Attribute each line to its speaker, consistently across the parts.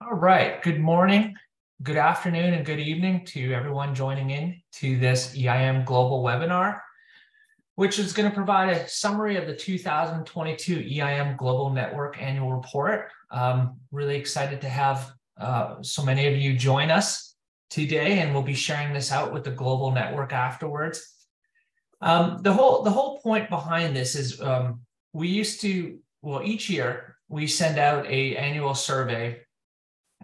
Speaker 1: All right. Good morning, good afternoon, and good evening to everyone joining in to this EIM Global webinar, which is going to provide a summary of the 2022 EIM Global Network Annual Report. Really excited to have so many of you join us today, and we'll be sharing this out with the Global Network afterwards. The whole point behind this is each year we send out an annual survey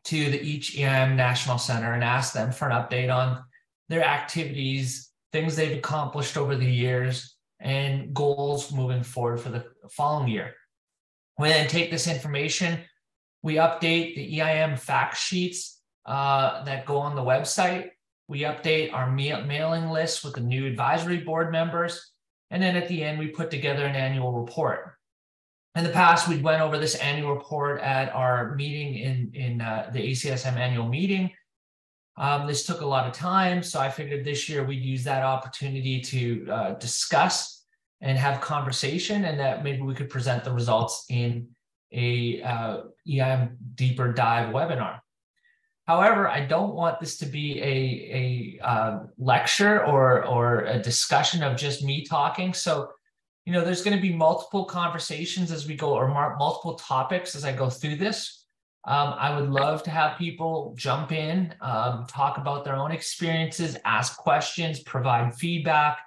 Speaker 1: to each EIM National Center and ask them for an update on their activities, things they've accomplished over the years, and goals moving forward for the following year. We then take this information, we update the EIM fact sheets that go on the website. We update our mailing list with the new advisory board members. And then at the end, we put together an annual report. In the past, we went over this annual report at our meeting in the ACSM annual meeting. This took a lot of time, so I figured this year we'd use that opportunity to discuss and have conversation, and that maybe we could present the results in a EIM deeper dive webinar. However, I don't want this to be a lecture or a discussion of just me talking. So there's going to be multiple conversations as we go, or multiple topics as I go through this. I would love to have people jump in, talk about their own experiences, ask questions, provide feedback.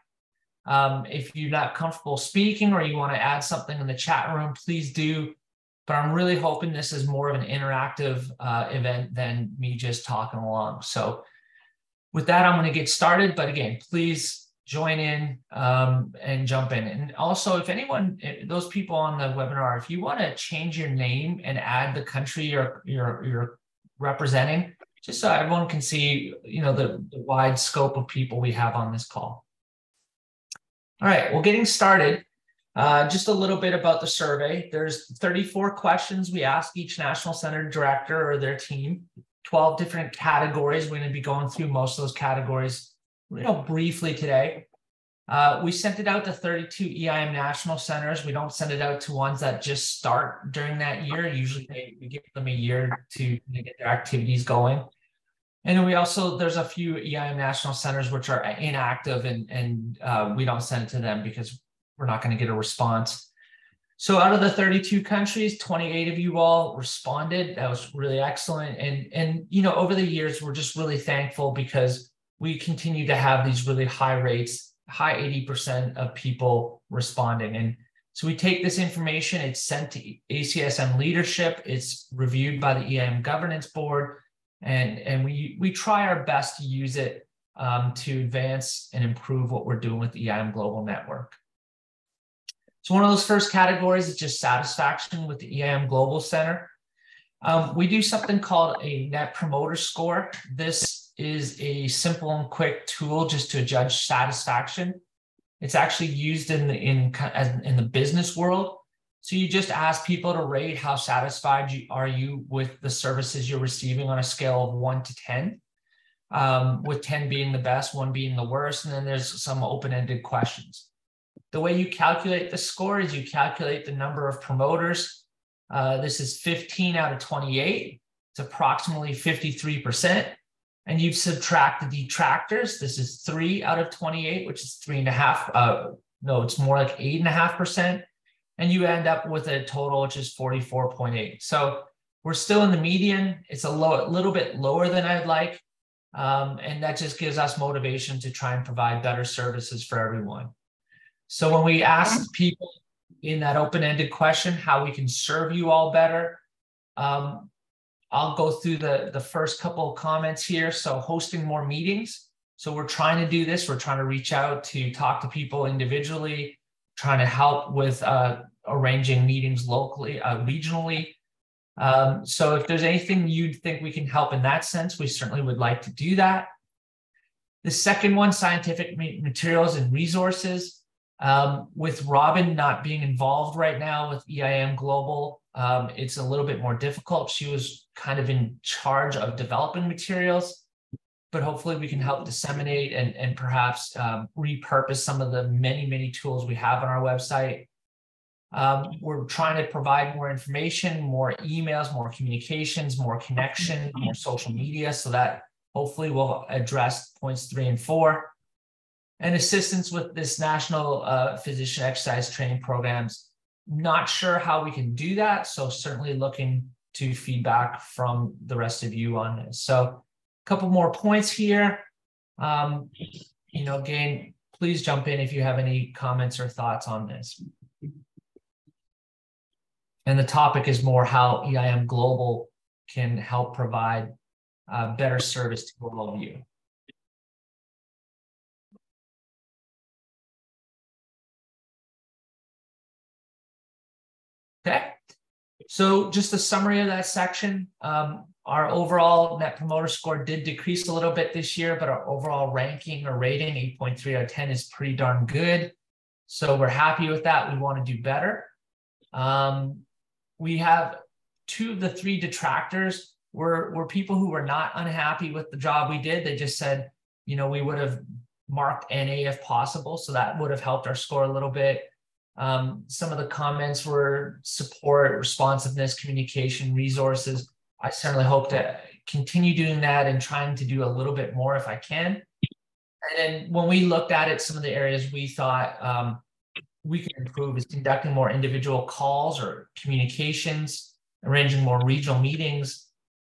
Speaker 1: If you're not comfortable speaking or you want to add something in the chat room, please do. But I'm really hoping this is more of an interactive event than me just talking along. So with that, I'm going to get started. But again, please join in and jump in. And also, if anyone, those people on the webinar, if you want to change your name and add the country you're representing, just so everyone can see, the wide scope of people we have on this call. All right, well, getting started, just a little bit about the survey. There's 34 questions we ask each National Center director or their team, 12 different categories. We're going to be going through most of those categories briefly today. We sent it out to 32 EIM national centers. We don't send it out to ones that just start during that year. Usually we give them a year to get their activities going. And then there's a few EIM national centers which are inactive, and we don't send it to them because we're not going to get a response. So out of the 32 countries, 28 of you all responded. That was really excellent. And over the years, we're just really thankful because we continue to have these really high rates, high 80% of people responding. And so we take this information, it's sent to ACSM leadership, it's reviewed by the EIM governance board, and we try our best to use it to advance and improve what we're doing with the EIM Global Network. So one of those first categories is just satisfaction with the EIM Global Center. We do something called a Net Promoter Score. This is a simple and quick tool just to judge satisfaction. It's actually used in the business world. So you just ask people to rate how satisfied are you with the services you're receiving on a scale of 1 to 10, with 10 being the best, 1 being the worst, and then there's some open-ended questions. The way you calculate the score is you calculate the number of promoters. This is 15 out of 28. It's approximately 53%. And you subtract the detractors. This is 3 out of 28, which is 3.5. No, it's more like 8.5%. And you end up with a total, which is 44.8. So we're still in the median. It's a little bit lower than I'd like. And that just gives us motivation to try and provide better services for everyone. So when we ask people in that open-ended question how we can serve you all better, I'll go through the first couple of comments here. So hosting more meetings. So we're trying to do this. We're trying to reach out to talk to people individually, trying to help with arranging meetings locally, regionally. So if there's anything you'd think we can help in that sense, we certainly would like to do that. The second one, scientific materials and resources. With Robin not being involved right now with EIM Global, it's a little bit more difficult. She was kind of in charge of developing materials, but hopefully we can help disseminate and perhaps repurpose some of the many tools we have on our website. We're trying to provide more information, more emails, more communications, more connection, more social media, so that hopefully we'll address points 3 and 4. And assistance with this national physician exercise training programs. Not sure how we can do that, so certainly looking to feedback from the rest of you on this. So a couple more points here. Again, please jump in if you have any comments or thoughts on this. And the topic is more how EIM Global can help provide better service to all of you. Okay, so just a summary of that section. Our overall Net Promoter Score did decrease a little bit this year, but our overall ranking or rating, 8.3 out of 10, is pretty darn good. So we're happy with that. We want to do better. We have 2 of the 3 detractors were people who were not unhappy with the job we did. They just said, we would have marked NA if possible. So that would have helped our score a little bit. Some of the comments were support, responsiveness, communication, resources. I certainly hope to continue doing that and trying to do a little bit more if I can. And then when we looked at it, some of the areas we thought we could improve is conducting more individual calls or communications, arranging more regional meetings,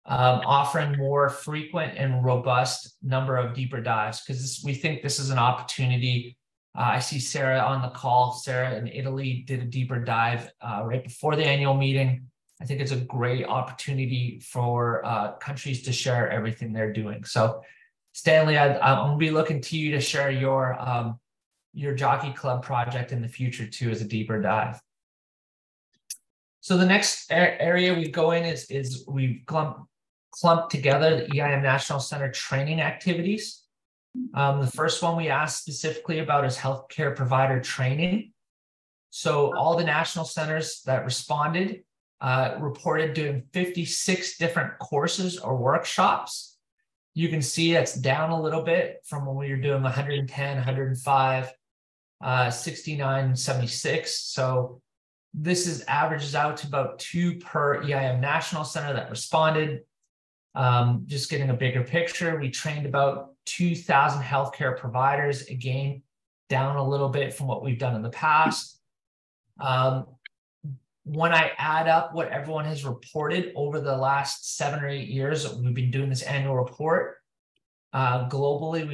Speaker 1: offering more frequent and robust number of deeper dives, because we think this is an opportunity. I see Sarah on the call. Sarah in Italy did a deeper dive right before the annual meeting. I think it's a great opportunity for countries to share everything they're doing. So Stanley, I'm going to be looking to you to share your Jockey Club project in the future too as a deeper dive. So the next area we go in is we've clumped together the EIM National Center training activities. The first one we asked specifically about is healthcare provider training. So all the national centers that responded reported doing 56 different courses or workshops. You can see that's down a little bit from when we were doing 110, 105, 69, 76. So this averages out to about 2 per EIM National Center that responded. Just getting a bigger picture, we trained about 2,000 healthcare providers, again, down a little bit from what we've done in the past. When I add up what everyone has reported over the last 7 or 8 years, we've been doing this annual report. Globally,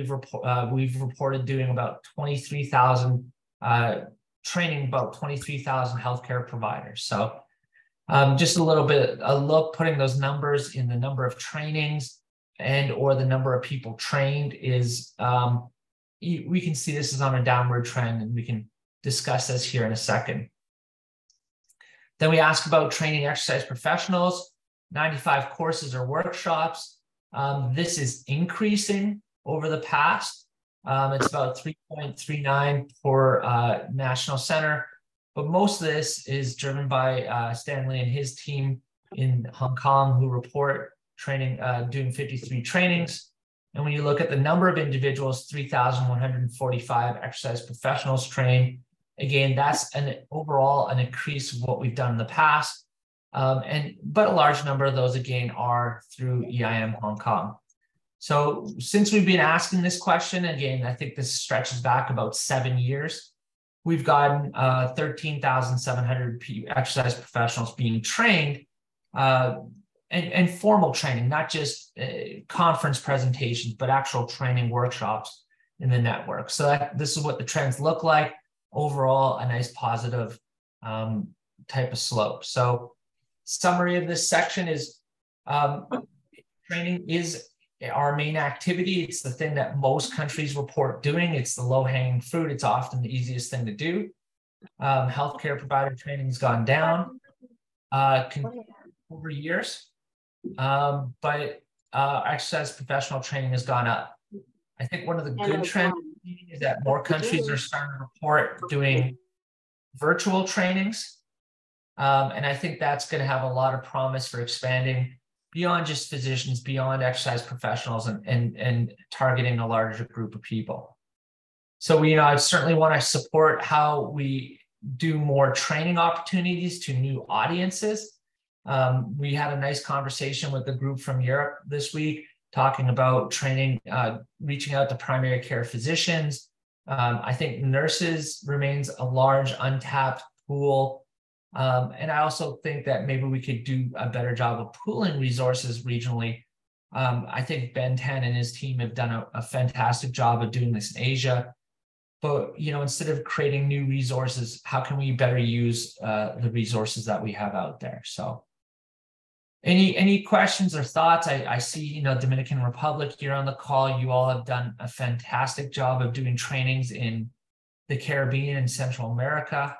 Speaker 1: we've reported doing about 23,000, training about 23,000 healthcare providers. So just a little bit, a look, putting those numbers in the number of trainings and or the number of people trained is, we can see this is on a downward trend, and we can discuss this here in a second. Then we ask about training exercise professionals, 95 courses or workshops. This is increasing over the past. It's about 3.39 per national center, but most of this is driven by Stanley and his team in Hong Kong, who report training, doing 53 trainings. And when you look at the number of individuals, 3,145 exercise professionals trained. Again, that's overall an increase of what we've done in the past. But a large number of those, again, are through EIM Hong Kong. So since we've been asking this question, again, I think this stretches back about 7 years. We've gotten 13,700 exercise professionals being trained, and formal training, not just conference presentations, but actual training workshops in the network. So this is what the trends look like. Overall, a nice positive type of slope. So summary of this section is training is our main activity. It's the thing that most countries report doing. It's the low-hanging fruit. It's often the easiest thing to do. Healthcare provider training has gone down over years, but exercise professional training has gone up. I think one of the good trends is that more countries are starting to report doing virtual trainings. And I think that's going to have a lot of promise for expanding beyond just physicians, beyond exercise professionals, and targeting a larger group of people. So I certainly want to support how we do more training opportunities to new audiences. We had a nice conversation with the group from Europe this week, talking about training, reaching out to primary care physicians. I think nurses remains a large untapped pool. And I also think that maybe we could do a better job of pooling resources regionally. I think Ben Tan and his team have done a fantastic job of doing this in Asia. But, you know, instead of creating new resources, how can we better use the resources that we have out there? So any questions or thoughts? I see, you know, Dominican Republic, you're on the call. You all have done a fantastic job of doing trainings in the Caribbean and Central America.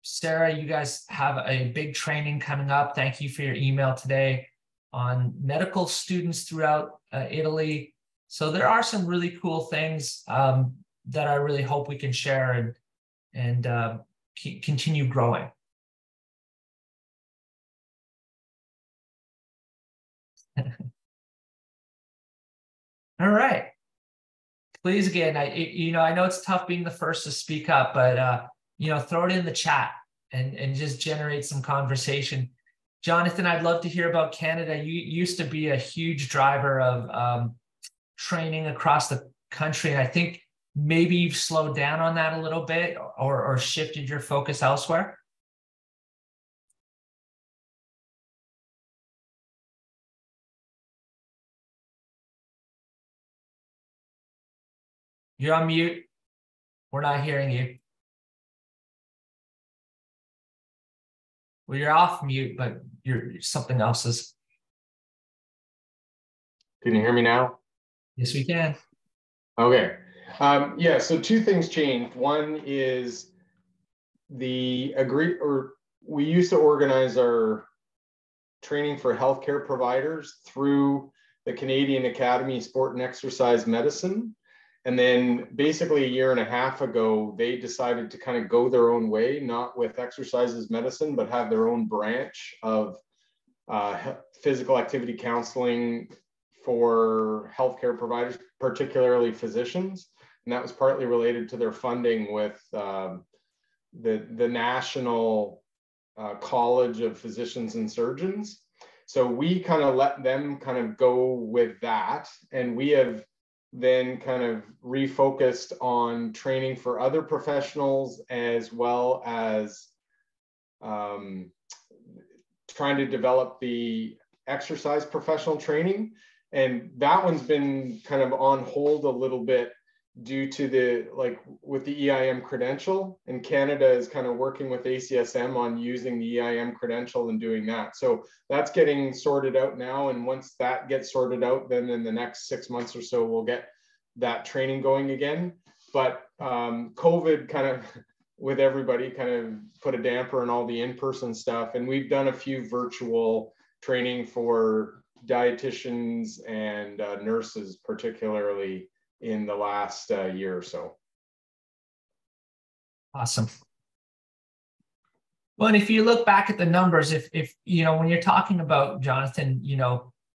Speaker 1: Sarah, you guys have a big training coming up. Thank you for your email today on medical students throughout Italy. So there are some really cool things that I really hope we can share and continue growing. All right. Please, again, I know it's tough being the first to speak up, but throw it in the chat and just generate some conversation. Jonathan, I'd love to hear about Canada. You used to be a huge driver of training across the country, and I think maybe you've slowed down on that a little bit or shifted your focus elsewhere. You're on mute. We're not hearing you. Well, you're off mute, but something else is.
Speaker 2: Can you hear me now?
Speaker 1: Yes, we can.
Speaker 2: Okay. Yeah, so two things changed. One is we used to organize our training for healthcare providers through the Canadian Academy of Sport and Exercise Medicine. And then basically a year and a half ago, they decided to kind of go their own way, not with exercises medicine, but have their own branch of physical activity counseling for healthcare providers, particularly physicians. And that was partly related to their funding with the National College of Physicians and Surgeons. So we kind of let them kind of go with that. And we have then kind of refocused on training for other professionals, as well as trying to develop the exercise professional training. And that one's been kind of on hold a little bit due to with the EIM credential, and Canada is kind of working with ACSM on using the EIM credential and doing that. So that's getting sorted out now. And once that gets sorted out, then in the next 6 months or so, we'll get that training going again. But COVID kind of, with everybody, kind of put a damper on all the in-person stuff. And we've done a few virtual training for dietitians and nurses, particularly in the last year or so.
Speaker 1: Awesome. Well, and if you look back at the numbers, if when you're talking about, Jonathan,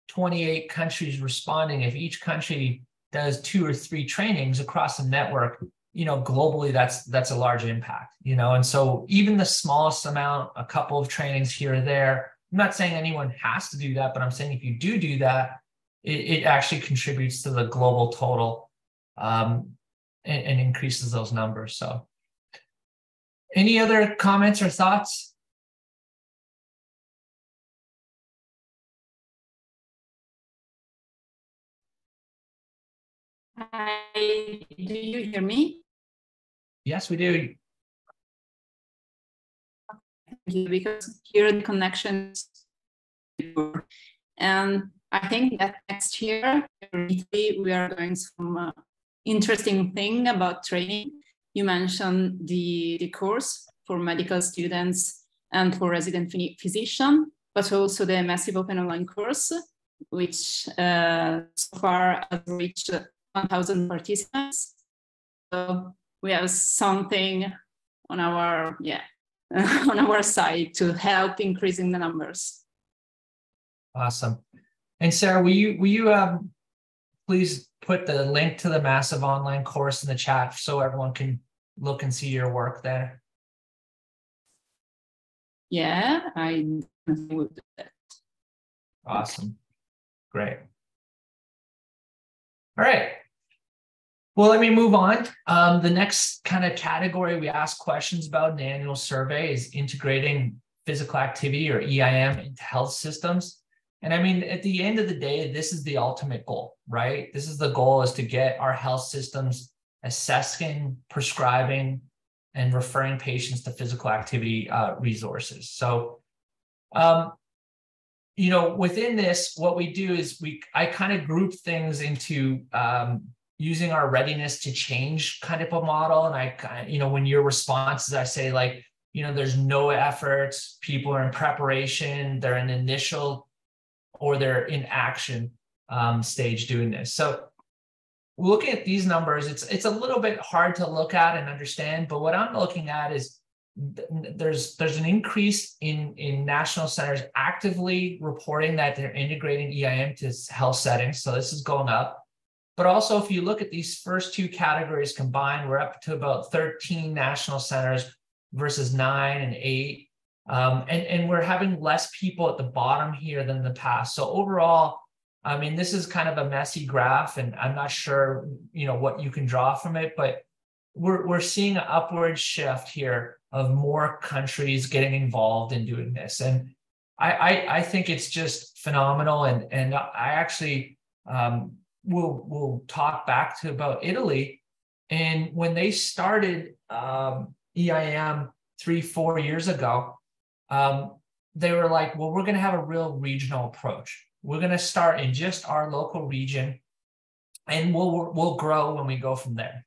Speaker 1: 28 countries responding, if each country does 2 or 3 trainings across the network, globally, that's a large impact, and so even the smallest amount, a couple of trainings here or there, I'm not saying anyone has to do that, but I'm saying if you do that, it actually contributes to the global total and increases those numbers. So any other comments or thoughts?
Speaker 3: Hi, do you hear me?
Speaker 1: Yes, we do.
Speaker 3: Thank you, because here the connection is poor. And I think that next year we are going some interesting thing about training. You mentioned the course for medical students and for resident physician, but also the massive open online course, which so far has reached 1,000 participants. So we have something on our on our side to help increasing the numbers.
Speaker 1: Awesome. And Sarah, will you please put the link to the massive online course in the chat so everyone can look and see your work there?
Speaker 3: Yeah, I would do that.
Speaker 1: Awesome. Great. All right. Well, let me move on. The next kind of category we ask questions about in the annual survey is integrating physical activity, or EIM, into health systems. And I mean, at the end of the day, this is the ultimate goal, right? This is the goal, is to get our health systems assessing, prescribing, and referring patients to physical activity resources. So, you know, within this, what we do is I kind of group things into using our readiness to change kind of a model. And I, you know, when your responses, I say like, you know, there's no efforts, people are in preparation, they're in initial or they're in action stage doing this. So looking at these numbers, it's a little bit hard to look at and understand, but what I'm looking at is there's an increase in national centers actively reporting that they're integrating EIM to health settings. So this is going up. But also, if you look at these first two categories combined, we're up to about 13 national centers versus 9 and 8. And we're having less people at the bottom here than in the past. So overall, I mean, this is kind of a messy graph, and I'm not sure, you know, what you can draw from it, but we're seeing an upward shift here of more countries getting involved in doing this. And I think it's just phenomenal. And I actually we'll talk back to about Italy. And when they started EIM 3-4 years ago, they were like, well, we're going to have a real regional approach. We're going to start in just our local region, and we'll grow when we go from there.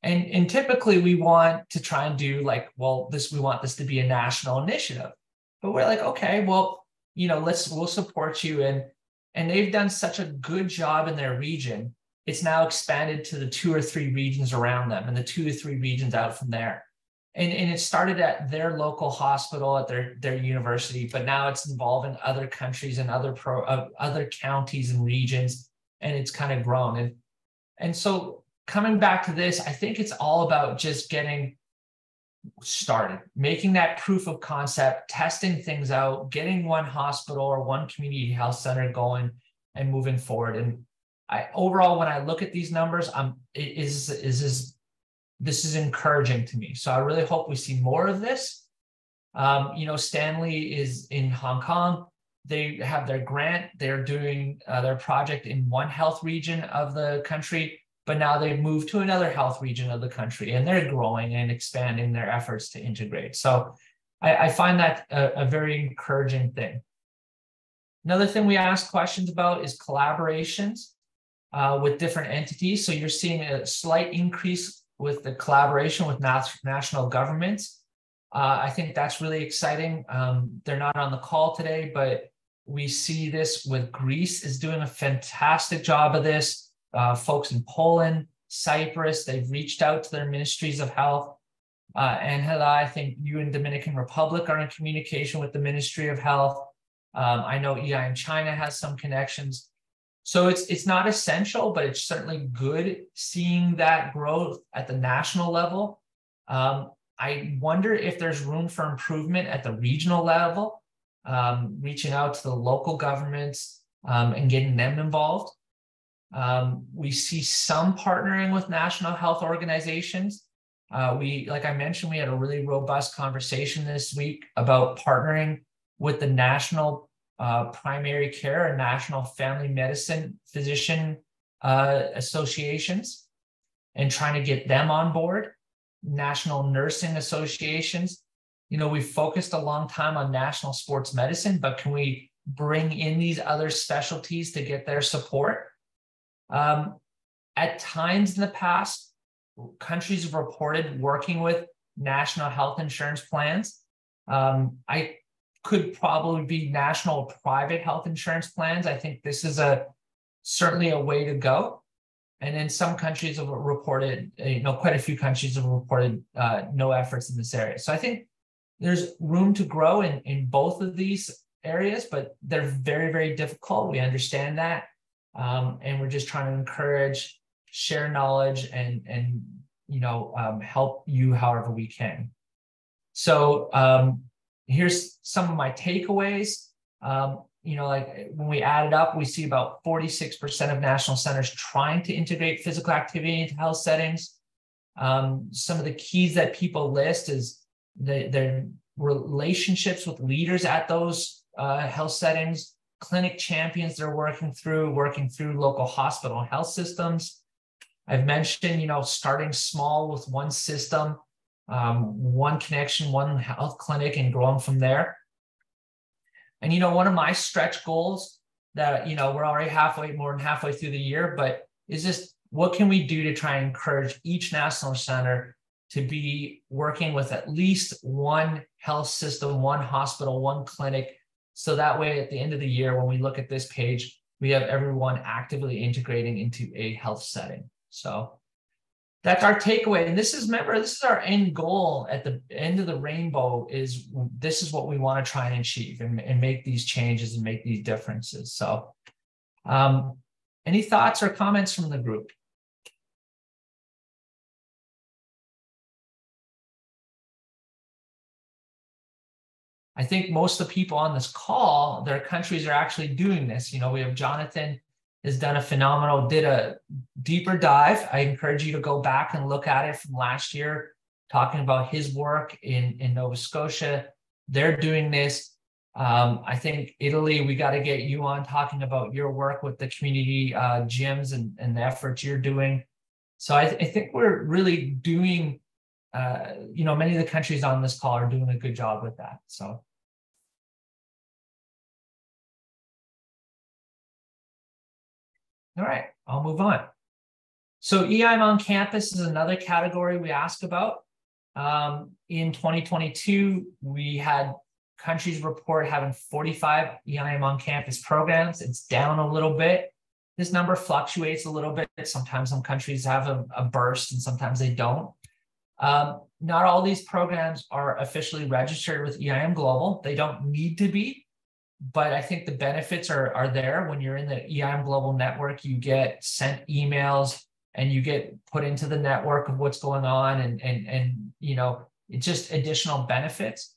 Speaker 1: And typically we want to try and do like, well, we want this to be a national initiative. But we're like, okay, well, you know, we'll support you. And they've done such a good job in their region. It's now expanded to the 2 or 3 regions around them, and the 2 to 3 regions out from there. And it started at their local hospital, at their university, but now it's involving other countries and other counties and regions, and it's kind of grown. And so coming back to this, I think it's all about just getting started, making that proof of concept, testing things out, getting one hospital or one community health center going and moving forward. And overall, when I look at these numbers, this is encouraging to me. So I really hope we see more of this. You know, Stanley is in Hong Kong. They have their grant. They're doing their project in one health region of the country, but now they've moved to another health region of the country, and they're growing and expanding their efforts to integrate. So I find that a very encouraging thing. Another thing we ask questions about is collaborations with different entities. So you're seeing a slight increase with the collaboration with national governments. I think that's really exciting. They're not on the call today, but we see this with Greece is doing a fantastic job of this. Folks in Poland, Cyprus, they've reached out to their ministries of health. Angela, I think you in Dominican Republic are in communication with the Ministry of Health. I know EIM China has some connections. So it's not essential, but it's certainly good seeing that growth at the national level. I wonder if there's room for improvement at the regional level, reaching out to the local governments and getting them involved. We see some partnering with national health organizations. Like I mentioned, we had a really robust conversation this week about partnering with the national primary care and national family medicine physician associations and trying to get them on board. National nursing associations. You know, we've focused a long time on national sports medicine, but can we bring in these other specialties to get their support? At times in the past, countries have reported working with national health insurance plans. I could probably be national private health insurance plans. I think this is certainly a way to go. And then some countries have reported, quite a few countries have reported no efforts in this area. So I think there's room to grow in both of these areas, but they're very, very difficult. We understand that. And we're just trying to encourage, share knowledge, and help you however we can. So here's some of my takeaways. Like when we add it up, we see about 46% of national centers trying to integrate physical activity into health settings. Some of the keys that people list is their relationships with leaders at those health settings, clinic champions they're working through local hospital and health systems. I've mentioned, starting small with one system, one connection, one health clinic, and growing from there. And, one of my stretch goals that, we're already more than halfway through the year, but is just what can we do to try and encourage each national center to be working with at least one health system, one hospital, one clinic. So that way, at the end of the year, when we look at this page, we have everyone actively integrating into a health setting. So that's our takeaway. And this is our end goal at the end of the rainbow this is what we want to try and achieve and make these changes and make these differences. So any thoughts or comments from the group? I think most of the people on this call, their countries are actually doing this. We have Jonathan has done did a deeper dive. I encourage you to go back and look at it from last year, talking about his work in Nova Scotia. They're doing this. I think Italy, we got to get you on talking about your work with the community gyms and the efforts you're doing. So I think we're really doing, many of the countries on this call are doing a good job with that. So. All right, I'll move on. So EIM on campus is another category we ask about. In 2022, we had countries report having 45 EIM on campus programs. It's down a little bit. This number fluctuates a little bit. Sometimes some countries have a burst and sometimes they don't. Not all these programs are officially registered with EIM Global. They don't need to be. But I think the benefits are there. When you're in the EIM Global Network, you get sent emails and you get put into the network of what's going on and it's just additional benefits.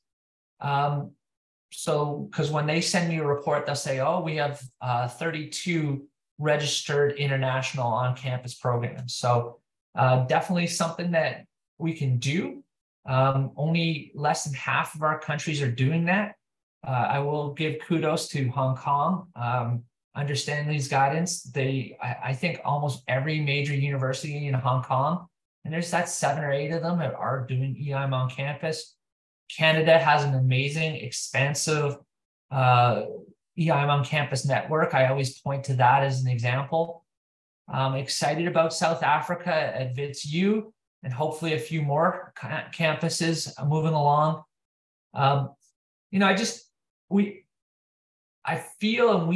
Speaker 1: So, because when they send me a report, they'll say, oh, we have 32 registered international on-campus programs. So definitely something that we can do. Only less than half of our countries are doing that. I will give kudos to Hong Kong. Understanding these guidance, I think almost every major university in Hong Kong, and there's 7 or 8 of them that are doing EIM on campus. Canada has an amazing, expansive EIM on campus network. I always point to that as an example. I'm excited about South Africa at Wits U and hopefully a few more campuses moving along. We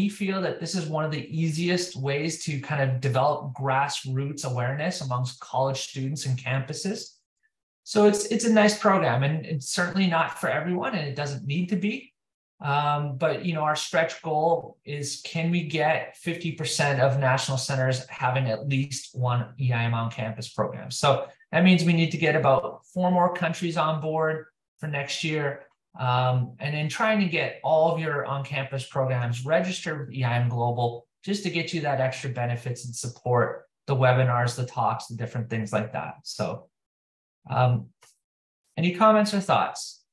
Speaker 1: feel that this is one of the easiest ways to kind of develop grassroots awareness amongst college students and campuses. So it's a nice program, and it's certainly not for everyone, and it doesn't need to be. But our stretch goal is, can we get 50% of national centers having at least one EIM on campus program? So that means we need to get about 4 more countries on board for next year. And then trying to get all of your on-campus programs registered with EIM Global, just to get you that extra benefits and support, the webinars, the talks, the different things like that. So any comments or thoughts?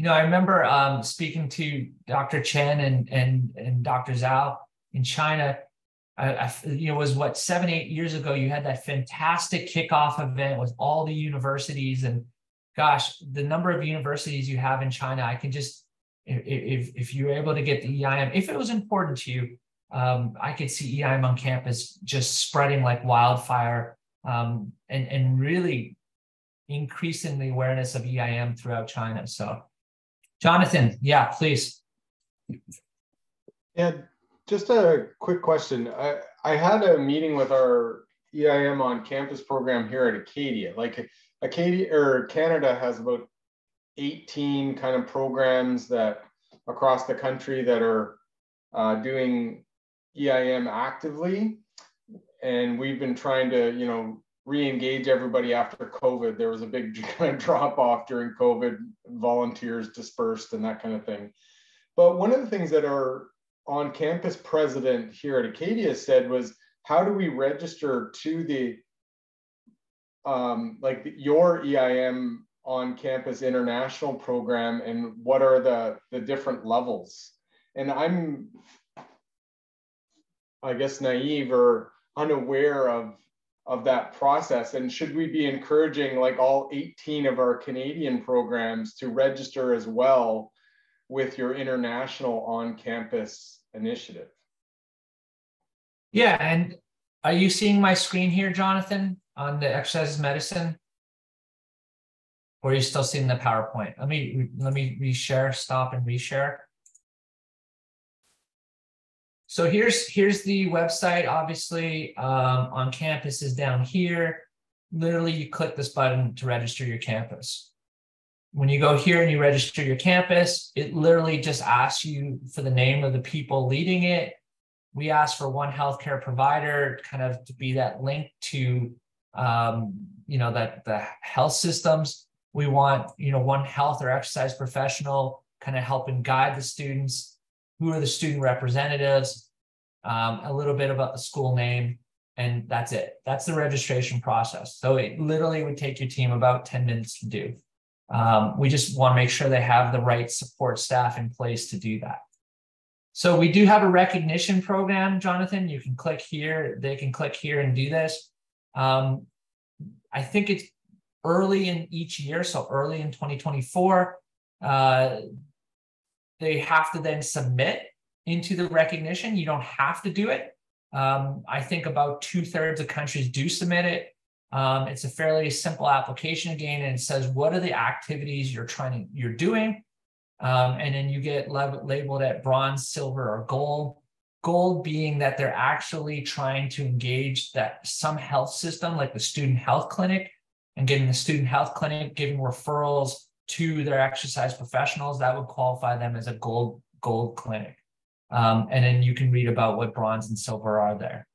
Speaker 1: I remember speaking to Dr. Chen and Dr. Zhao in China. It was 7-8 years ago, you had that fantastic kickoff event with all the universities, and gosh, the number of universities you have in China, I can just, if you're able to get the EIM, if it was important to you, I could see EIM on campus just spreading like wildfire, and really increasing the awareness of EIM throughout China. So Jonathan, yeah, please.
Speaker 2: Yeah. Just a quick question. I had a meeting with our EIM on campus program here at Acadia. Like Acadia or Canada has about 18 kind of programs that across the country that are doing EIM actively. And we've been trying to, re-engage everybody after COVID. There was a big kind of drop off during COVID, volunteers dispersed and that kind of thing. But one of the things that our on-campus president here at Acadia said was, how do we register to the, your EIM on-campus international program, and what are the different levels? And I'm, I guess, naive or unaware of that process. And should we be encouraging like all 18 of our Canadian programs to register as well with your international on-campus initiative?
Speaker 1: Yeah, and are you seeing my screen here, Jonathan, on the exercise medicine? Or are you still seeing the PowerPoint? Let me reshare, stop and reshare. So here's the website. Obviously, on campus is down here. Literally, you click this button to register your campus. When you go here and you register your campus, it literally just asks you for the name of the people leading it. We ask for one healthcare provider, kind of to be that link to, that the health systems. We want, one health or exercise professional kind of helping guide the students. Who are the student representatives, a little bit about the school name, and that's it. That's the registration process. So it literally would take your team about 10 minutes to do. We just want to make sure they have the right support staff in place to do that. So we do have a recognition program, Jonathan. You can click here, they can click here and do this. I think it's early in each year, so early in 2024, they have to then submit into the recognition. You don't have to do it. I think about 2/3 of countries do submit it. It's a fairly simple application again, and it says what are the activities you're doing, and then you get labeled at bronze, silver, or gold. Gold being that they're actually trying to engage some health system, like the student health clinic, and getting the student health clinic giving referrals to their exercise professionals. That would qualify them as a gold clinic. And then you can read about what bronze and silver are there.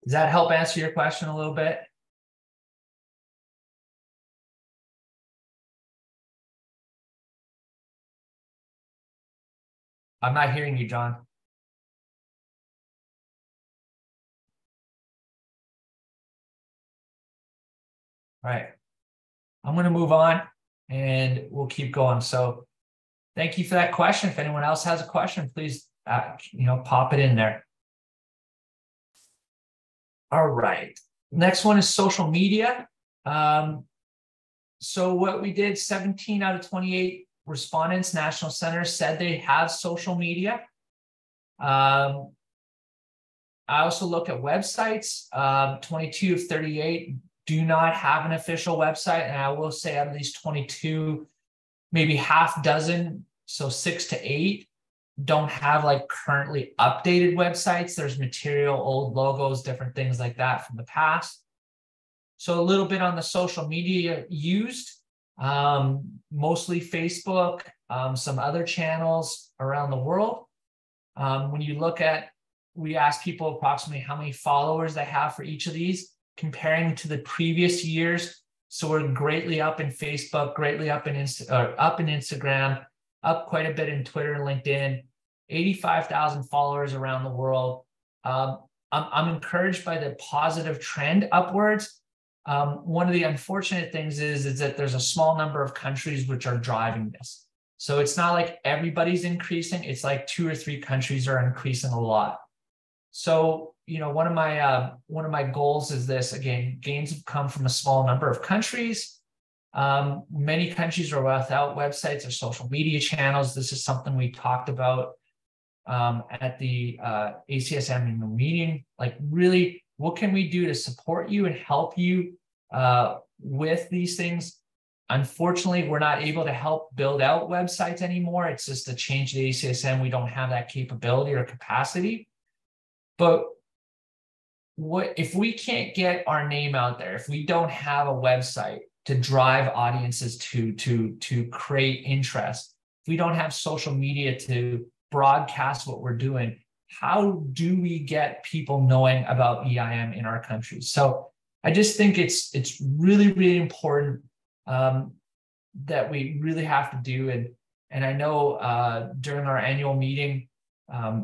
Speaker 1: Does that help answer your question a little bit? I'm not hearing you, John. All right. I'm going to move on and we'll keep going. So thank you for that question. If anyone else has a question, please, pop it in there. All right. Next one is social media. So what we did, 17 out of 28 respondents, national centers said they have social media. I also look at websites. 22 of 38 do not have an official website. And I will say out of these 22, maybe half dozen, so 6 to 8, don't have like currently updated websites. There's material, old logos, different things like that from the past. So a little bit on the social media used, mostly Facebook, some other channels around the world. When you look at, we ask people approximately how many followers they have for each of these, comparing to the previous years. So we're greatly up in Facebook, greatly up in Instagram, up quite a bit in Twitter and LinkedIn, 85,000 followers around the world. I'm encouraged by the positive trend upwards. One of the unfortunate things is that there's a small number of countries which are driving this. So it's not like everybody's increasing. It's like 2 or 3 countries are increasing a lot. So, one of my goals is this. Again, gains have come from a small number of countries. Many countries are without websites or social media channels. This is something we talked about at the ACSM annual meeting. Like, really, what can we do to support you and help you with these things? Unfortunately, we're not able to help build out websites anymore. It's just a change to the ACSM. We don't have that capability or capacity. But if we can't get our name out there, if we don't have a website to drive audiences to create interest, if we don't have social media to broadcast what we're doing? How do we get people knowing about EIM in our countries? So I just think it's really, really important that we really have to do. And I know during our annual meeting,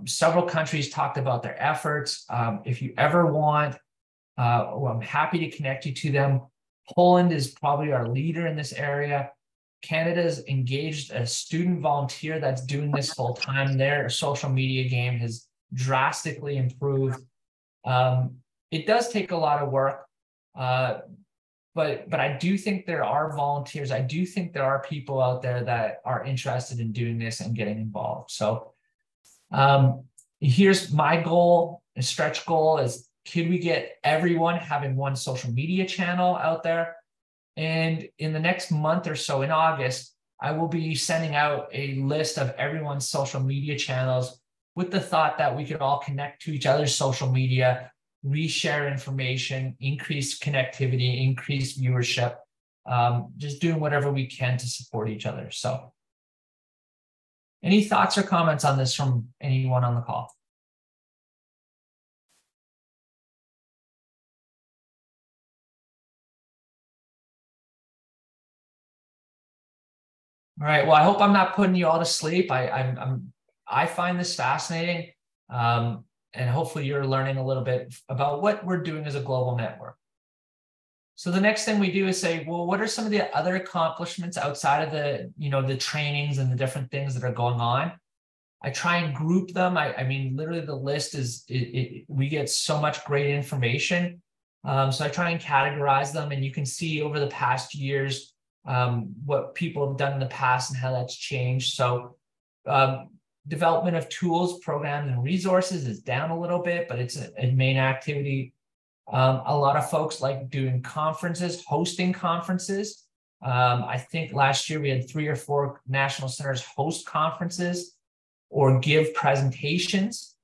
Speaker 1: several countries talked about their efforts. If you ever want, well, I'm happy to connect you to them. Poland is probably our leader in this area. Canada's engaged a student volunteer that's doing this full time. Their social media game has drastically improved. It does take a lot of work, but I do think there are volunteers. I do think there are people out there that are interested in doing this and getting involved. So here's my goal, a stretch goal is, could we get everyone having one social media channel out there? And in the next month or so, in August, I will be sending out a list of everyone's social media channels with the thought that we could all connect to each other's social media, reshare information, increase connectivity, increase viewership, just doing whatever we can to support each other. So any thoughts or comments on this from anyone on the call? All right. Well, I hope I'm not putting you all to sleep. I find this fascinating, and hopefully you're learning a little bit about what we're doing as a global network. So the next thing we do is say, well, what are some of the other accomplishments outside of the, the trainings and the different things that are going on? I try and group them. I mean, literally the list is, we get so much great information. So I try and categorize them, and you can see over the past years, what people have done in the past and how that's changed. So development of tools, programs, and resources is down a little bit, but it's a main activity. A lot of folks like doing conferences, hosting conferences. I think last year we had 3 or 4 national centers host conferences or give presentations.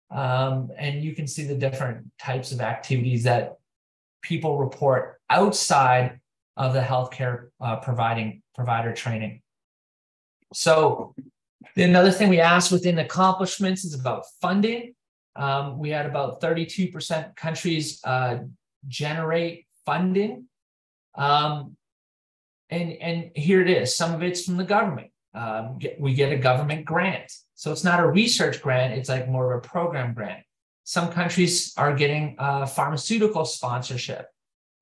Speaker 1: And you can see the different types of activities that people report outside of the healthcare provider training. So another thing we asked within accomplishments is about funding. We had about 32% countries generate funding. And here it is. Some of it's from the government. We get a government grant. So it's not a research grant. It's like more of a program grant. Some countries are getting pharmaceutical sponsorship.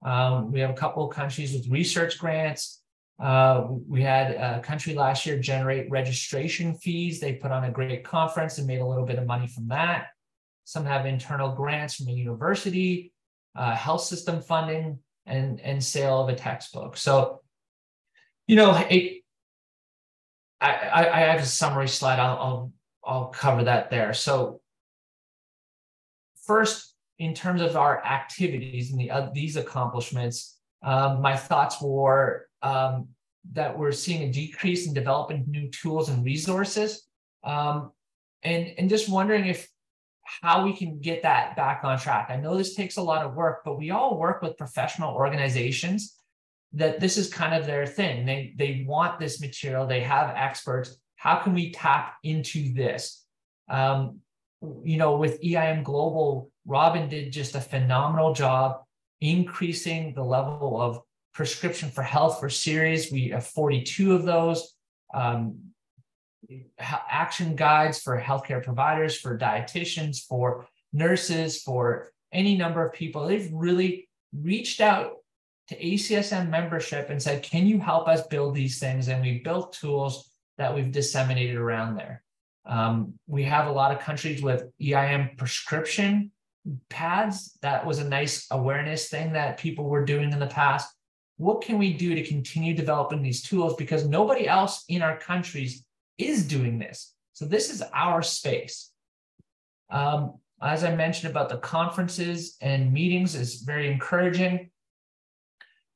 Speaker 1: We have a couple of countries with research grants. We had a country last year generate registration fees. They put on a great conference and made a little bit of money from that. Some have internal grants from the university, health system funding, and sale of a textbook. So, I have a summary slide. I'll cover that there. So first, in terms of our activities and these accomplishments, my thoughts were that we're seeing a decrease in developing new tools and resources, and just wondering how we can get that back on track. I know this takes a lot of work, but we all work with professional organizations that this is kind of their thing. They want this material. They have experts. How can we tap into this? With EIM Global, Robin did just a phenomenal job increasing the level of prescription for health for series. We have 42 of those. Action guides for healthcare providers, for dietitians, for nurses, for any number of people. They've really reached out to ACSM membership and said, can you help us build these things? And we built tools that we've disseminated around there. We have a lot of countries with EIM prescription pads. That was a nice awareness thing that people were doing in the past. What can we do to continue developing these tools? Because nobody else in our countries is doing this. So this is our space. As I mentioned about the conferences and meetings is very encouraging,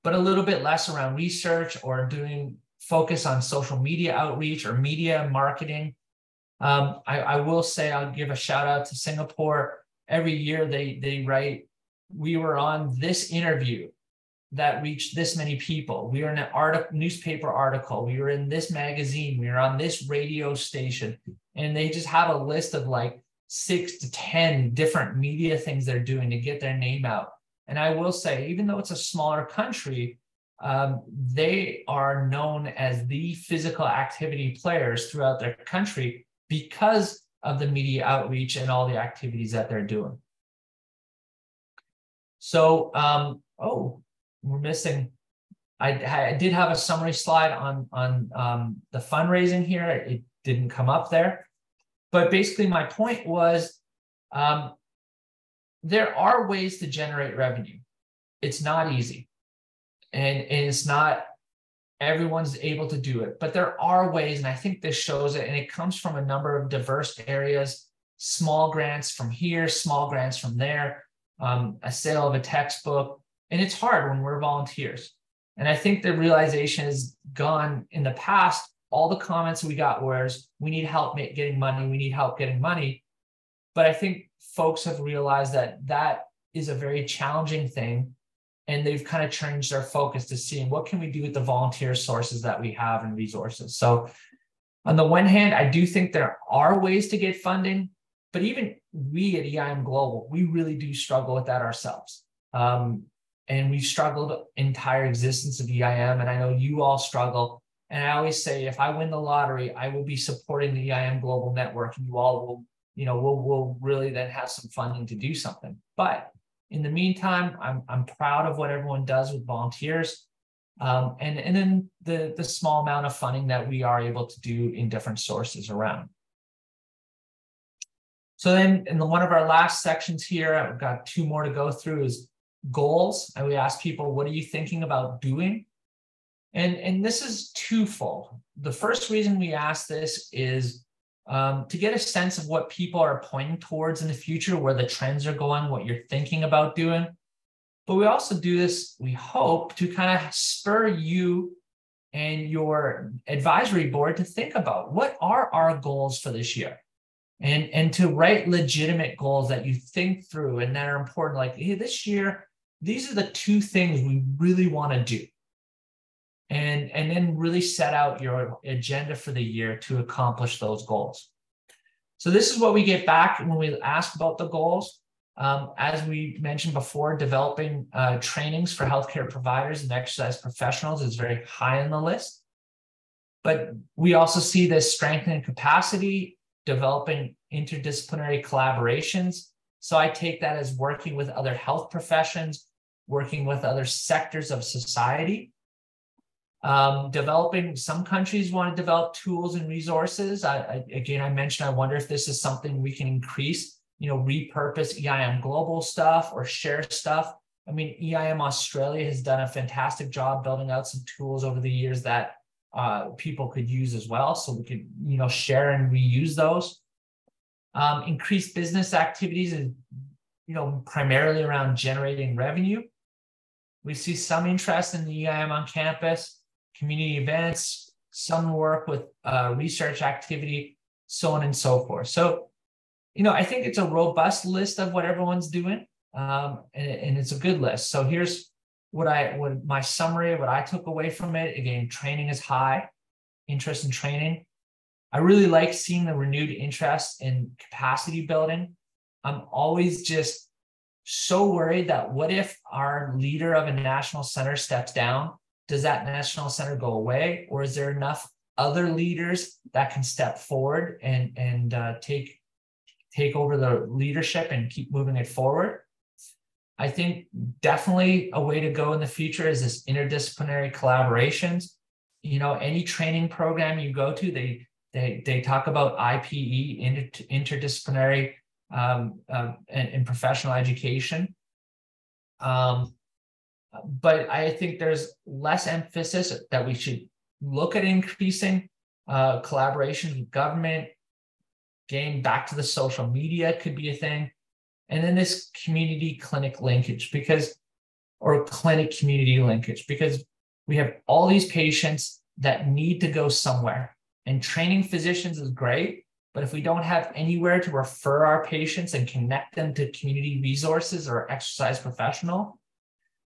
Speaker 1: but a little bit less around research or doing focus on social media outreach or media marketing. I will say, I'll give a shout out to Singapore. Every year they write, we were on this interview that reached this many people. We were in an newspaper article. We were in this magazine. We were on this radio station. and they just have a list of like 6 to 10 different media things they're doing to get their name out. And I will say, even though it's a smaller country, they are known as the physical activity players throughout their country because of the media outreach and all the activities that they're doing. So, we're missing. I did have a summary slide on the fundraising here. It didn't come up there. But basically, my point was there are ways to generate revenue. It's not easy. And it's not everyone's able to do it. But there are ways, and I think this shows it. And it comes from a number of diverse areas, small grants from here, small grants from there, a sale of a textbook. And it's hard when we're volunteers. And I think the realization is gone in the past. All the comments we got was, we need help getting money. We need help getting money. But I think folks have realized that that is a very challenging thing. And they've kind of changed their focus to seeing what can we do with the volunteer sources that we have and resources. So on the one hand, I do think there are ways to get funding, but even we at EIM Global, we really do struggle with that ourselves. And we've struggled entire existence of EIM, and I know you all struggle. And I always say, if I win the lottery, I will be supporting the EIM Global Network, and you all will, we'll really then have some funding to do something. But in the meantime, I'm proud of what everyone does with volunteers, and then the small amount of funding that we are able to do in different sources around. So then in one of our last sections here, I've got 2 more to go through, is goals. And we ask people, what are you thinking about doing? And this is twofold. The first reason we ask this is to get a sense of what people are pointing towards in the future, where the trends are going, what you're thinking about doing. But we also do this, we hope, to kind of spur you and your advisory board to think about, what are our goals for this year? And to write legitimate goals that you think through and that are important, like, hey, this year, these are the 2 things we really want to do. And then really set out your agenda for the year to accomplish those goals. So this is what we get back when we ask about the goals. As we mentioned before, developing trainings for healthcare providers and exercise professionals is very high on the list. But we also see this strengthening capacity, developing interdisciplinary collaborations. So I take that as working with other health professions, working with other sectors of society. Developing, some countries want to develop tools and resources. Again, I mentioned, I wonder if this is something we can increase, repurpose EIM Global stuff or share stuff. I mean, EIM Australia has done a fantastic job building out some tools over the years that people could use as well. So we could, share and reuse those. Increase business activities and, primarily around generating revenue. We see some interest in the EIM on campus, community events, some work with research activity, so on and so forth. So, I think it's a robust list of what everyone's doing, and it's a good list. So here's what my summary of what I took away from it. Again, training is high, interest in training. I really like seeing the renewed interest in capacity building. I'm always just so worried that what if our leader of a national center steps down? Does that national center go away? Or is there enough other leaders that can step forward and take over the leadership and keep moving it forward? I think definitely a way to go in the future is this interdisciplinary collaborations. Any training program you go to, they talk about IPE, interdisciplinary and professional education. But I think there's less emphasis that we should look at increasing collaborations with government, getting back to the social media could be a thing. And then this community clinic linkage clinic community linkage, because we have all these patients that need to go somewhere, and training physicians is great. But if we don't have anywhere to refer our patients and connect them to community resources or exercise professional,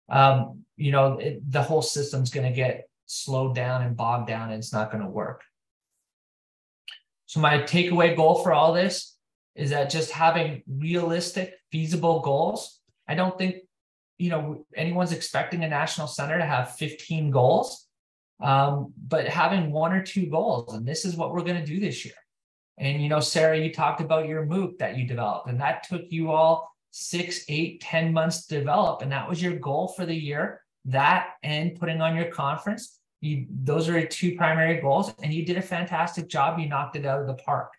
Speaker 1: the whole system's going to get slowed down and bogged down, and it's not going to work. So my takeaway goal for all this is that just having realistic, feasible goals. I don't think, anyone's expecting a national center to have 15 goals, but having 1 or 2 goals, and this is what we're going to do this year. And, Sarah, you talked about your MOOC that you developed, and that took you all 6, 8, 10 months to develop. And that was your goal for the year, that and putting on your conference. Those are your 2 primary goals, and you did a fantastic job. You knocked it out of the park.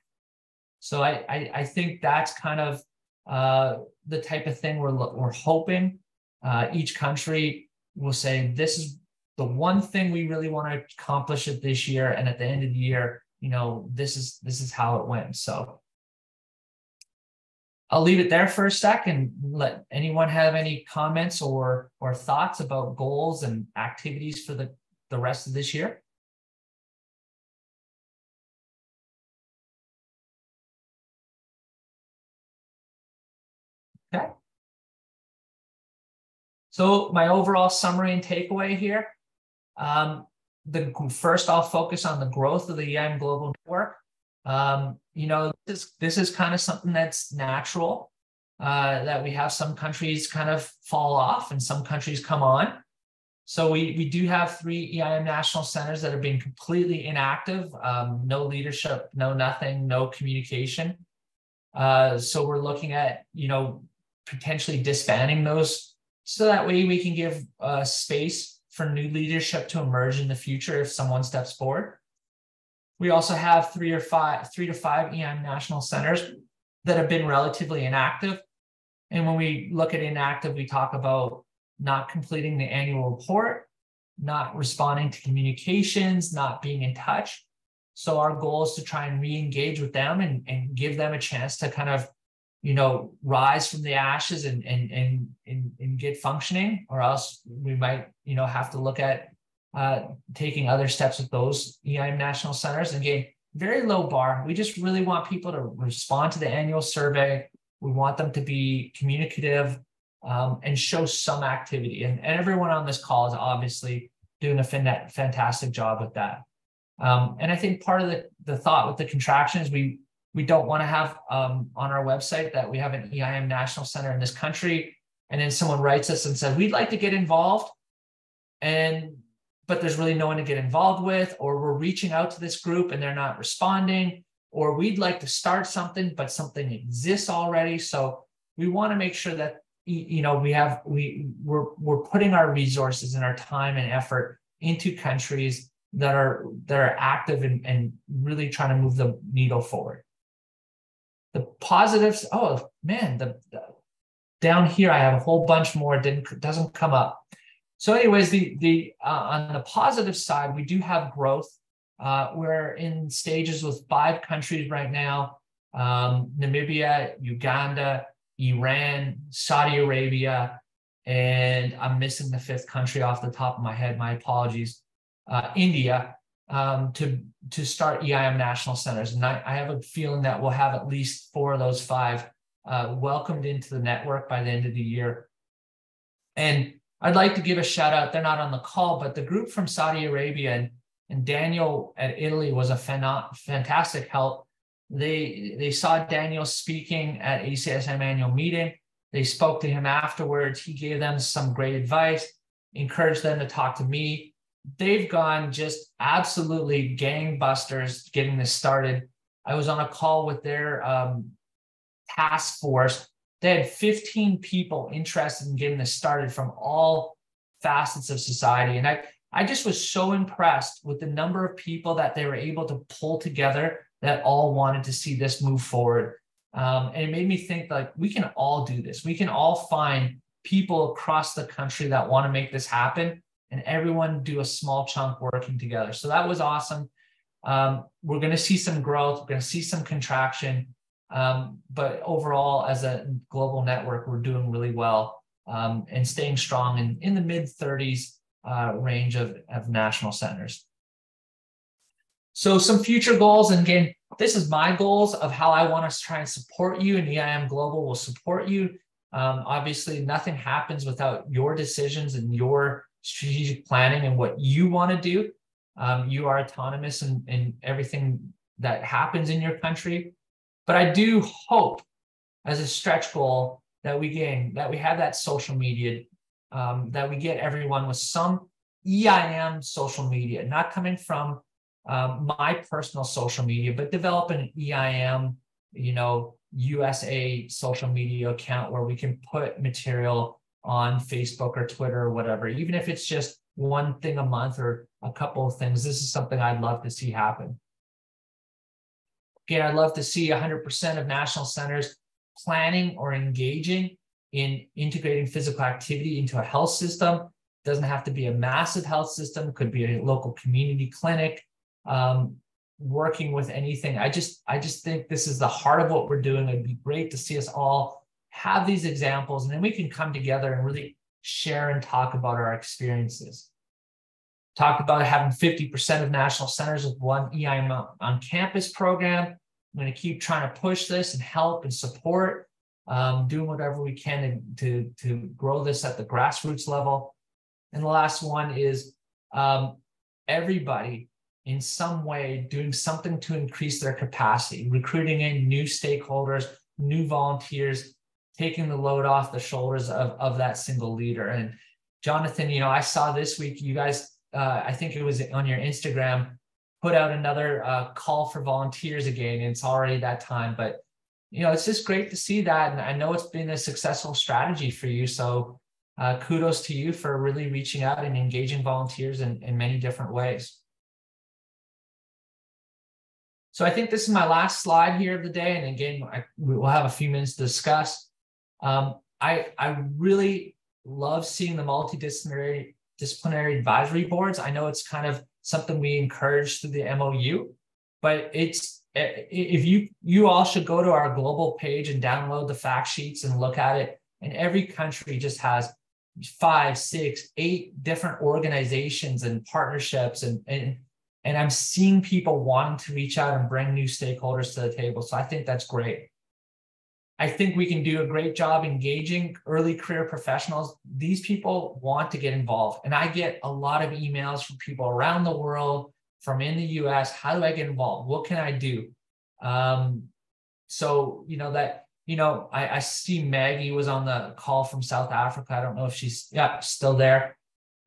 Speaker 1: So I think that's kind of the type of thing we're hoping each country will say, this is the one thing we really want to accomplish it this year. And at the end of the year, this is how it went. So I'll leave it there for a sec and let anyone have any comments or thoughts about goals and activities for the rest of this year. Okay. So my overall summary and takeaway here. First, I'll focus on the growth of the EIM Global Network. This is kind of something that's natural, that we have some countries kind of fall off and some countries come on. So we do have 3 EIM national centers that are being completely inactive, no leadership, no nothing, no communication. So we're looking at, potentially disbanding those, so that way we can give space for new leadership to emerge in the future if someone steps forward. We also have 3 to 5 EIM national centers that have been relatively inactive. And when we look at inactive, we talk about not completing the annual report, not responding to communications, not being in touch. So our goal is to try and re-engage with them and give them a chance to kind of, rise from the ashes and get functioning, or else we might, have to look at taking other steps with those EIM national centers. And again, very low bar. We just really want people to respond to the annual survey. We want them to be communicative and show some activity. And everyone on this call is obviously doing a fantastic job with that. And I think part of the thought with the contraction is we don't want to have on our website that we have an EIM national center in this country, and then someone writes us and says, we'd like to get involved, but there's really no one to get involved with, or we're reaching out to this group and they're not responding, or we'd like to start something, but something exists already. So we want to make sure that, we're putting our resources and our time and effort into countries that are active and really trying to move the needle forward. The positives, oh man, down here I have a whole bunch more. Doesn't come up. So, anyways, on the positive side, we do have growth. We're in stages with 5 countries right now: Namibia, Uganda, Iran, Saudi Arabia, and I'm missing the 5th country off the top of my head. My apologies. India, to start EIM national centers. And I have a feeling that we'll have at least 4 of those 5 welcomed into the network by the end of the year. And I'd like to give a shout out. They're not on the call, but the group from Saudi Arabia and Daniel at Italy was a fantastic help. They saw Daniel speaking at ACSM annual meeting. They spoke to him afterwards. He gave them some great advice, encouraged them to talk to me. They've gone just absolutely gangbusters getting this started. I was on a call with their task force. They had 15 people interested in getting this started from all facets of society. And I just was so impressed with the number of people that they were able to pull together that all wanted to see this move forward. And it made me think, like, we can all do this. We can all find people across the country that want to make this happen, and everyone do a small chunk working together. So that was awesome. We're going to see some growth. We're going to see some contraction. But overall, as a global network, we're doing really well and staying strong in the mid-30s range of national centers. So some future goals, and again, this is my goals of how I want to try and support you, and EIM Global will support you. Obviously, nothing happens without your decisions and your strategic planning and what you want to do. You are autonomous in everything that happens in your country. But I do hope as a stretch goal that we have that social media, that we get everyone with some EIM social media, not coming from my personal social media, but develop an EIM, USA social media account where we can put material on Facebook or Twitter or whatever, even if it's just one thing a month or a couple of things. This is something I'd love to see happen. Again, I'd love to see 100% of national centers planning or engaging in integrating physical activity into a health system. It doesn't have to be a massive health system, could be a local community clinic, working with anything. I just think this is the heart of what we're doing. It'd be great to see us all have these examples, and then we can come together and really share and talk about our experiences. Talked about having 50% of national centers with one EIM on campus program. I'm going to keep trying to push this and help and support, doing whatever we can to grow this at the grassroots level. And the last one is everybody in some way doing something to increase their capacity, recruiting in new stakeholders, new volunteers, taking the load off the shoulders of that single leader. And Jonathan, I saw this week, you guys, I think it was on your Instagram, put out another call for volunteers again. And it's already that time, but it's just great to see that. And I know it's been a successful strategy for you. So kudos to you for really reaching out and engaging volunteers in many different ways. So I think this is my last slide here of the day. And again, we'll have a few minutes to discuss. I really love seeing the multidisciplinary advisory boards. I know it's kind of something we encourage through the MOU, but if you all should go to our global page and download the fact sheets and look at it. And every country just has 5, 6, 8 different organizations and partnerships, and I'm seeing people wanting to reach out and bring new stakeholders to the table. So I think that's great. I think we can do a great job engaging early career professionals. These people want to get involved. And I get a lot of emails from people around the world, from in the US. How do I get involved? What can I do? I see Maggie was on the call from South Africa. I don't know if she's still there.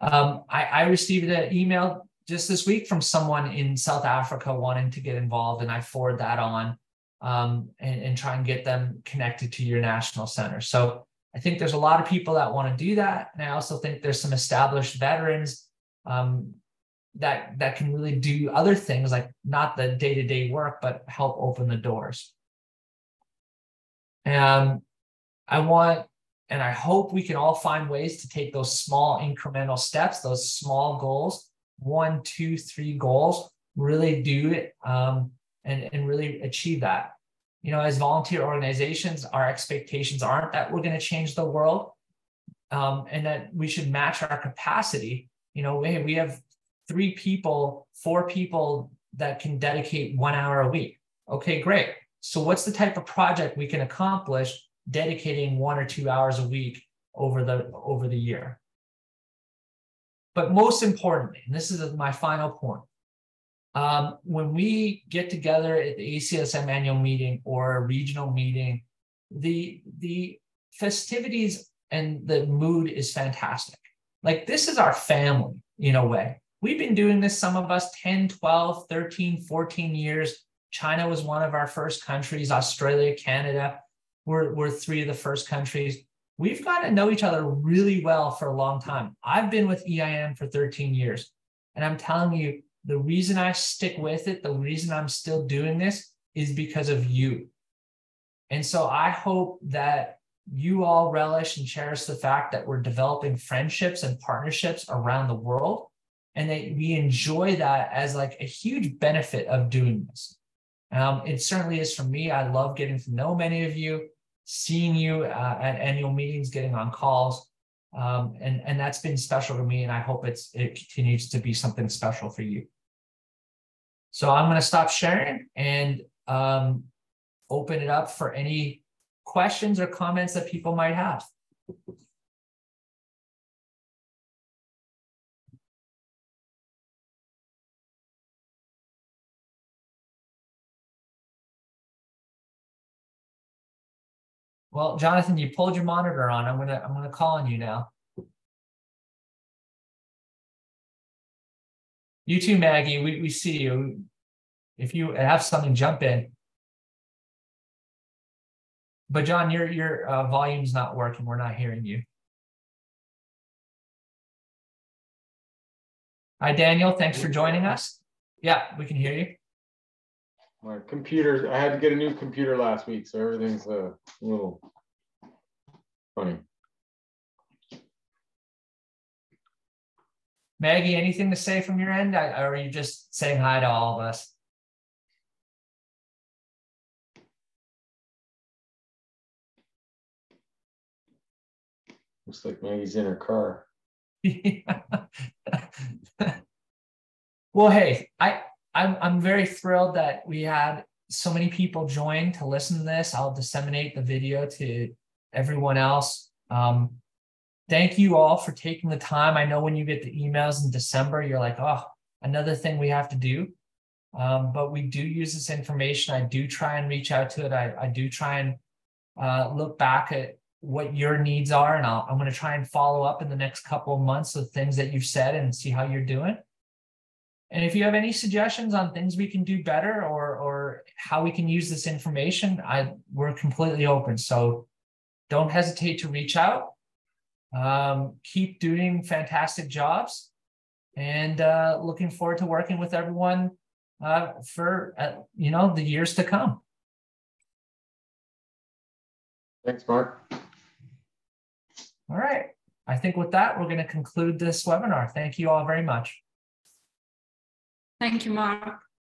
Speaker 1: I received an email just this week from someone in South Africa wanting to get involved, and I forward that on. And try and get them connected to your national center. So I think there's a lot of people that want to do that. And I also think there's some established veterans that can really do other things, like not the day-to-day work, but help open the doors. And I hope we can all find ways to take those small incremental steps, those small goals, 1, 2, 3 goals, really do it. And really achieve that. As volunteer organizations, our expectations aren't that we're going to change the world, and that we should match our capacity. We have 3 people, 4 people that can dedicate 1 hour a week. Okay, great. So what's the type of project we can accomplish dedicating 1 or 2 hours a week over the year? But most importantly, and this is my final point, when we get together at the ACSM annual meeting or a regional meeting, the festivities and the mood is fantastic. Like, this is our family in a way. We've been doing this, some of us 10, 12, 13, 14 years. China was one of our first countries. Australia, Canada were 3 of the first countries. We've gotten to know each other really well for a long time. I've been with EIM for 13 years. And I'm telling you, the reason I stick with it, the reason I'm still doing this is because of you. And so I hope that you all relish and cherish the fact that we're developing friendships and partnerships around the world, and that we enjoy that as like a huge benefit of doing this. It certainly is for me. I love getting to know many of you, seeing you at annual meetings, getting on calls. And that's been special to me, and I hope it continues to be something special for you. So I'm going to stop sharing and open it up for any questions or comments that people might have. Well, Jonathan, you pulled your monitor on. I'm gonna call on you now. You too, Maggie. We see you. If you have something, jump in. But John, your volume's not working. We're not hearing you. Hi, Daniel. Thanks for joining us. Yeah, we can hear you.
Speaker 2: My computer, I had to get a new computer last week, so everything's a little funny.
Speaker 1: Maggie, anything to say from your end? Or are you just saying hi to all of us?
Speaker 2: Looks like Maggie's in her car.
Speaker 1: Well, hey, I'm very thrilled that we had so many people join to listen to this. I'll disseminate the video to everyone else. Thank you all for taking the time. I know when you get the emails in December, you're like, oh, another thing we have to do. But we do use this information. I do try and reach out to it. I do try and look back at what your needs are. And I'm going to try and follow up in the next couple of months with things that you've said and see how you're doing. And if you have any suggestions on things we can do better or how we can use this information, we're completely open. So don't hesitate to reach out. Keep doing fantastic jobs, and looking forward to working with everyone for the years to come.
Speaker 2: Thanks, Mark.
Speaker 1: All right. I think with that, we're going to conclude this webinar. Thank you all very much.
Speaker 3: Thank you, Mark.